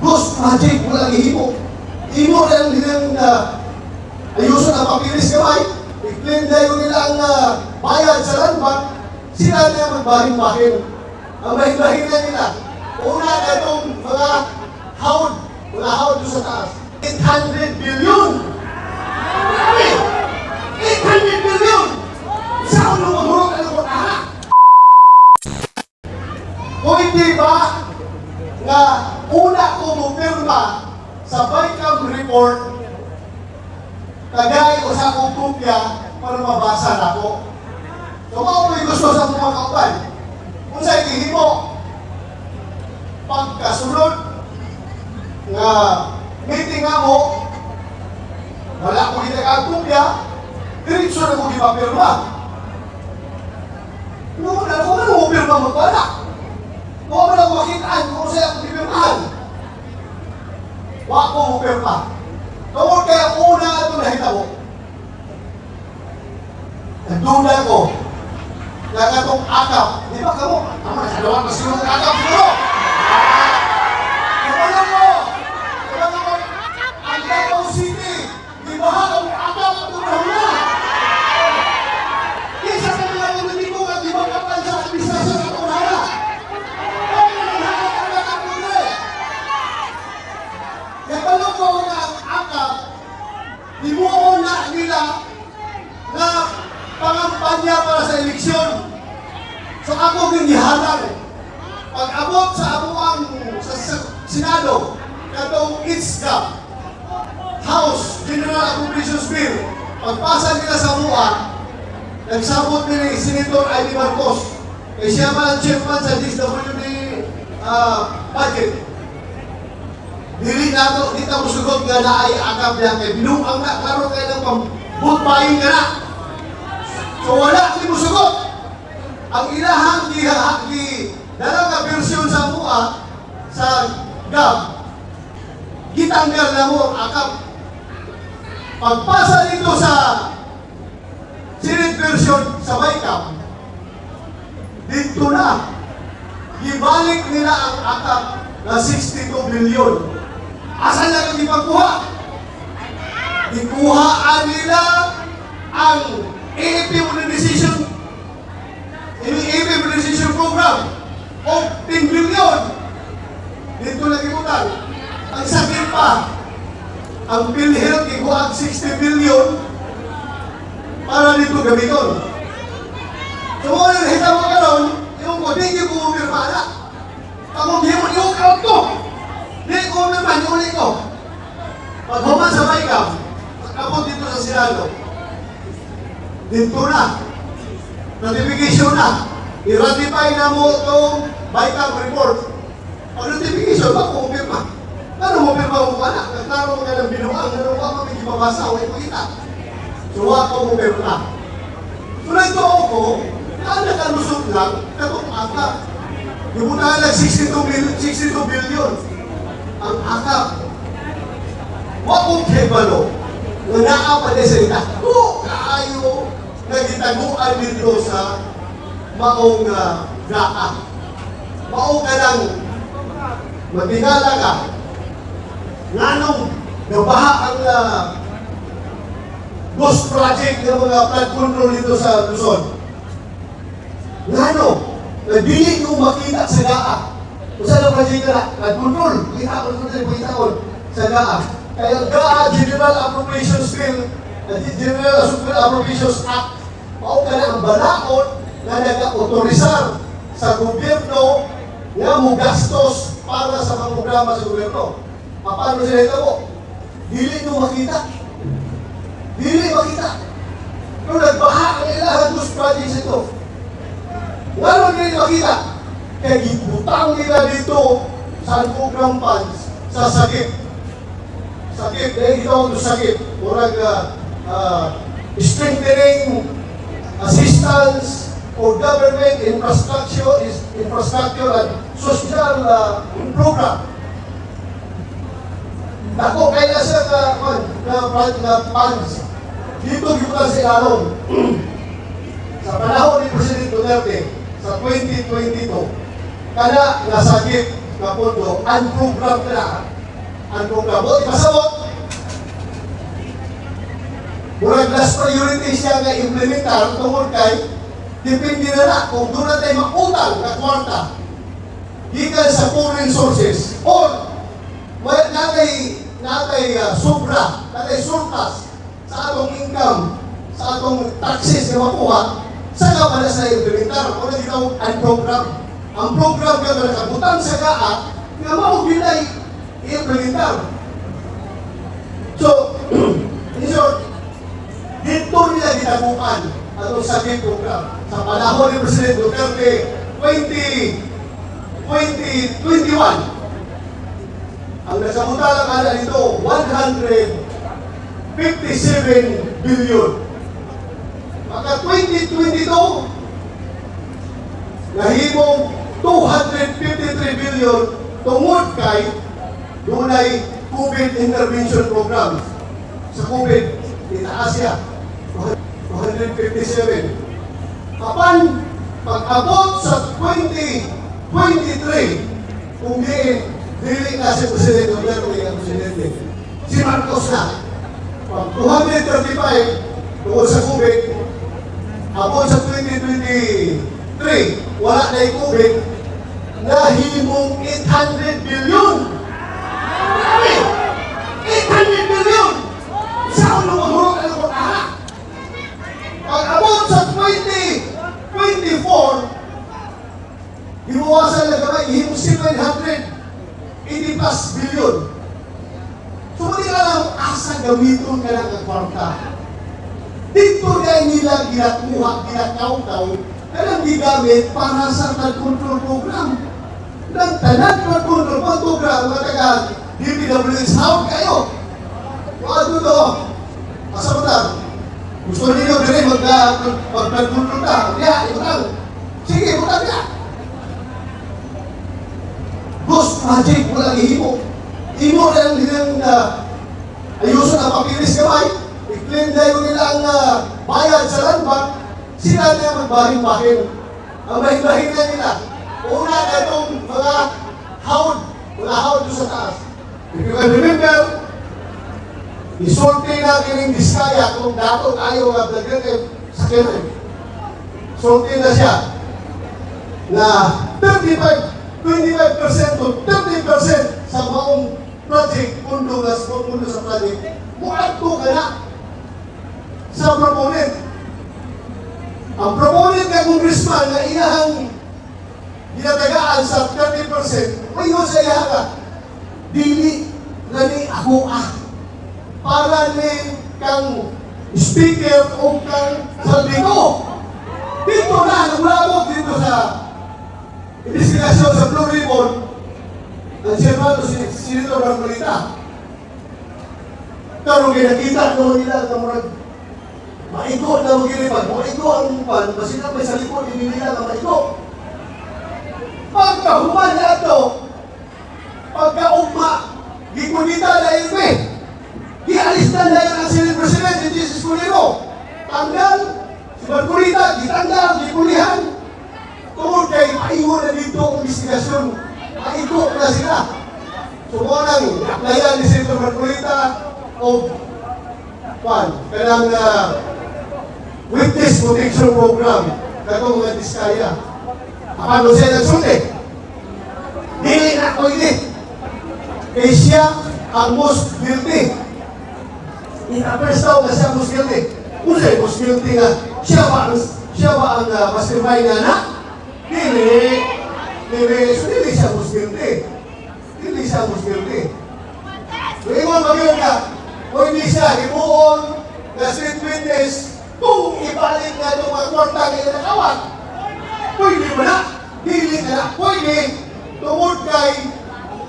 Ghost project mo lang ihimo. Imo lang nilang ayuso na papilis kamay. I-claim na yun nila ang bayad sa land bank. Sila na magbahin-bahin. Ang bahin-bahin na nila. Una na itong mga hawd. Mga hawd doon sa taas. 800 billion! 800 billion! Saan nung magurot ang mga kung hindi ba nga una ko mupirma sa BICAM report tagay o sa akong kopya para mabasa na ko. So maupay gusto sa mga kauban. Kung sa'yo hihimo, pagkasunod nga meeting nga mo, wala ko kita kopya, diretso na ko ipapirma. Noon na ako na mupirma magpala. Kung ako lang makitaan, kung sa'yo akong pipirmahan. Wala ko mupirma. Tungkol kaya una ito nakita mo. Nagdula ko. Nagatong akap. Di ba kamo? Ang nakalawan na sino ng akap siguro. Kapalan mo. Kapalan mo. Ang Davao City. Di ba ang akap at tumahula? Isa ka nila ang nandito at di ba kapal sa administrasyon at tumahula? Kapalong ko na ang akap, imuon na nila na pangampanya para sa eleksyon. So ako din gihalang. Pag-abot sa amuang sa Senado, katong ITSGAP, House General Appropriations Bill, pagpasa nila sa amuan, nagsabot nila ni Senator Ivy Marcos. Kaya siya man ang chairman sa DSWD budget. Dili nato, di ta musugot nga na ay akap niya kay binuang na, klaro kayo ng pambutbayin ka na. So wala si musugot. Ang ilahang di dalang na version sa mua, sa GAB, gitanggal na mo akap. Pagpasa dito sa Senate version sa BICAM, dito na, ibalik nila ang akap na 62 billion. Asan lang ang ipagkuha? Ikuhaan nila ang AFP Modernization Program o 10 billion. Dito lang ibutan. Ang sakit pa, ang PhilHealth ikuha ang 60 billion para dito gamiton. So mo nang hita mo karon, yung ko, di ko pumirma na. Ako di mo i-count ko. Di ko naman, ulit ko. Pag human sa BICAM, pagkabot dito sa Senado, dito na, notification na, i-ratify na mo itong BICAM report. Pag notification, baka mo pirma. Paano mo pirma mo pa na? Nagklaro mo ka ng binuang, ano ba kami gipabasa o ipakita? So, wako mo pirma. So, nagto ako, nakalusot lang, katong akap. Yung muna lang 62 billion. Ang akap. Wakong kebalo, na nakapadesalita, kaayo nagitaguan dito sa maong gaa. Maong ka lang, matingala ka, nganong nabaha ang ghost project ng mga flood control dito sa Luzon. Ngano, nabili yung makita sa gaa. Kung saan ang project na nag-control, kita ko sa GAA. Kaya GAA, General Appropriations Bill, General Appropriations Act, mao ka na ang balaod na nag-autorizar sa gobyerno nga mo gastos para sa mga programa sa gobyerno. Paano sila ito mo? Dili nyo makita. Dili makita. Pero nagbaha ang ilahan dos projects ito. Ngano dili makita? Kaya ibutang nila dito sa program funds sa sakit. Sakit, dahil ito ang sakit. Murag strengthening assistance for government infrastructure and social program. Dako kaya siya na funds. Dito gibutan sa ilalong. Sa panahon ni President Duterte, sa 2022, kada nasakit na pondo, unprogram na ang programa. Ipasabot, murag last priority siya nga implementar tungkol kay depende na na kung doon na tayo makutang na kwarta gikan sa foreign sources or natay sobra, natay surplus sa atong income, sa atong taxes na makuha, saka pala sa implementar. Kung ikaw ang program, ang program ka na nakabutan sa gaa, nga maugilay i-implementar. So, in short, dito nila ginabukan atong sabi program. Sa panahon ni President Duterte, 2021, ang nasabutala ka na nito, 157 billion. Maka 2022, nahimong 253 billion tungod kay dunay COVID intervention program. Sa COVID, itaas siya, 257. Kapan, pag-abot sa 2023, kung dili na si Presidente Duterte ang Presidente, si Marcos na. Pag 235, tungkol sa COVID, abot sa 2023, wala na yung COVID, nahimong 800 billion. Marami! 800 billion! Isa ko nung mahurot ang pag-ahak. Pag abot sa 2024, himuwasan na gamay, himong 780 plus billion. So, hindi ka lang asa gamiton ka lang ang kwarta. Dito na nila ginakuha, ginakaw-kaw, na lang gigamit para sa flood control program. Nang tanan flood control program, mga taga DPWH, hawag kayo. Ano to? Asa mo lang? Gusto ninyo rin mag-flood control na? Kaya, ito lang. Sige, butan ka. Ghost project, walang ihimo. Imo lang nilang ayuso na papilis kamay. I-claim na yun nila ang bayad sa land bank. Sila na magbahin-bahin. Ang bahin-bahin na nila. Una na itong mga hawd doon sa taas. If you can remember, isulti na kining Diskaya kung dato tayo nga vlogger sa Kenya. Sulti na siya na 25% to 30% sa maong project, mundo sa project, muadto ka na sa proponent. Ang proponent na congressman na inahang ginatagaan sa 30%, mayon sa iya ka, dili na ni ako para ni kang speaker o kang sabi ko. Dito na, nagulabog dito sa investigasyon sa Blue Ribbon, ang siyermano si Senator Marcolita. Pero ginakita ko nila na murag maigo na magilipad. Maigo ang pan, masina may sa likod, hindi nila na maigo. Pagkahuman na ito, pagkaugma, gikunita na yun eh. Gialistan na yun ang Senate President, si Jesus Culero. Tanggal, si Marcolita, gitanggal, gikulihan. Tungkol kay maigo na dito ang investigasyon. Maigo na sila. So, nang applyan ni Senator Marcolita o kanang witness protection program katong mga Diskaya. Paano siya nagsulti? Dili na ko ini. Kaya siya ang most guilty. Ina-press daw na siya most guilty. Kung siya most guilty nga, siya ba ang mastermind nga na? Dili. So, dili siya most guilty. Dili siya most guilty. So, ingon mag-iwan ka, kung hindi siya himuon na street witness, kung ibalik nga itong mga kwarta na inakawag, pwede mo na. Dili ka na. Pwede. Tungod kay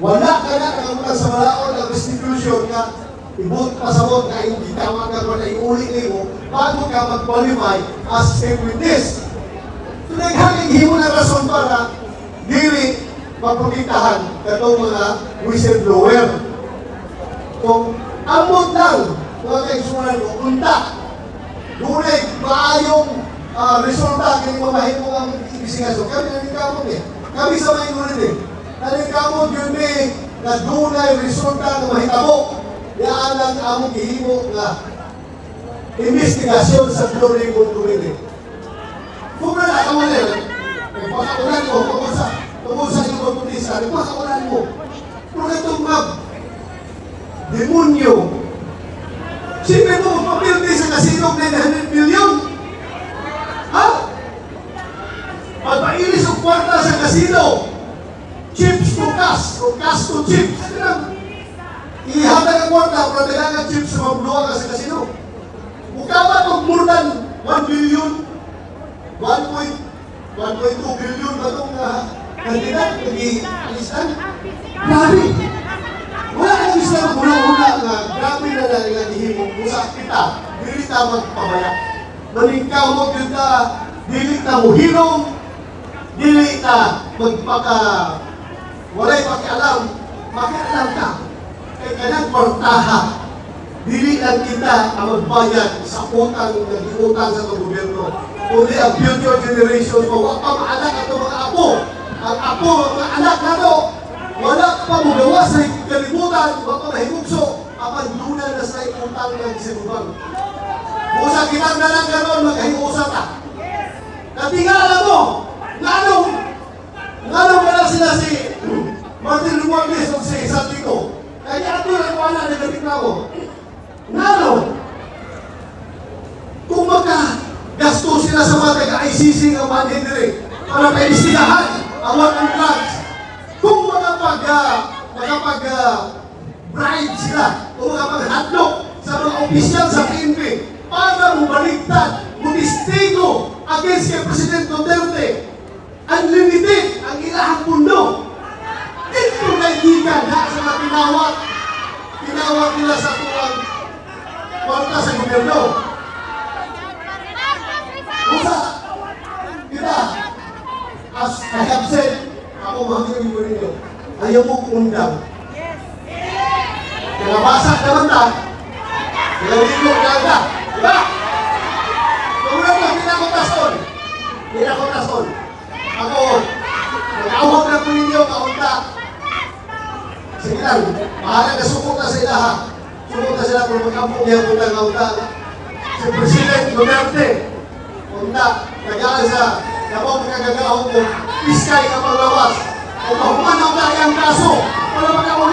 wala ka na nakamutan sa malaon ng restitution nga ibut pasabot na yung gitawag ka na iuli mo bago ka mag-qualify as a witness. So, naghaging himo na rason para dili maprotektahan katong mga whistleblower. So, amot lang mga kaigsunan ko, unta dunay maayong resulta kini mamahimo ang investigasyon. Kami naningkamot eh. Kami sa may ngunit eh. Naningkamot yun na dunay resulta ng mahitabo. Yan ang among gihimo nga investigasyon sa Blue Ribbon Committee. Kung na nakawalan, pagkakawalan mo, kamusa yung mga putisa, pagkakawalan mo. Pero itong demonyo, siyempre mo magpapildi sa kasinong 900 million. Ha? Magpailis ang kwarta sa kasino. Chips to cash, o cash to chips. Ihatag ang kwarta, pero dagangan chips sa mabuluwa ka sa kasino. Mukha itong more than 1 billion, 1.2 billion ba itong kandidat, nag-alistan? Grabe! Wala kang isla muna nga, grabe na lang nga ihimong usa kita, dili ta magpabaya. Maningkaw mo kita, dili ta mo hilom, dili ta walay makialam ka. Kaya kanang portaha, dili lang kita ang magbayad sa utang na giutang sa gobyerno. Kundi ang future generation mo, wag pa maanak ato mga apo. Ang apo, mga anak na to, wala pa magawa sa kalibutan, wag pa mahimugso, apandunan na sa utang ng sinuban. Usa kitang nalang ganon, magkahimusa ta. Katingala mo, ngano wala sila si Martin Romualdez o si Santiago. Kaya ato lang wala na gamit na ako. Ngano? Kung magka-gasto sila sa mga taga-ICC ng Manhindri para paibisigahan ang war on drugs, kung makapag-bribe sila o makapag-handlock sa mga opisyal sa PNP para mabaligtad, mutistigo against kay President Duterte, unlimited ang ilahang pundo. Ito na igigan na sa mga tinawag nila sa tuwang kwarta sa gobyerno. Usa, kita, as I have said, ako mahangin ko ninyo, ayaw mo undang. Nabasa naman ta, naliligo na anda. Diba? Kung na po, pinakotason. Ako, nag-awag na po ninyo, kaunta. Sige lang, mahalang nasukot na sa ilaha. Sukot na sila kung magkampong niya kung nang-kaunta. Si President Duterte, kaunta, nagaan sa napong magkagagahong mo, iskay ka panglawas. Kung mahuman ang dahil ang kaso, wala magkakaunta.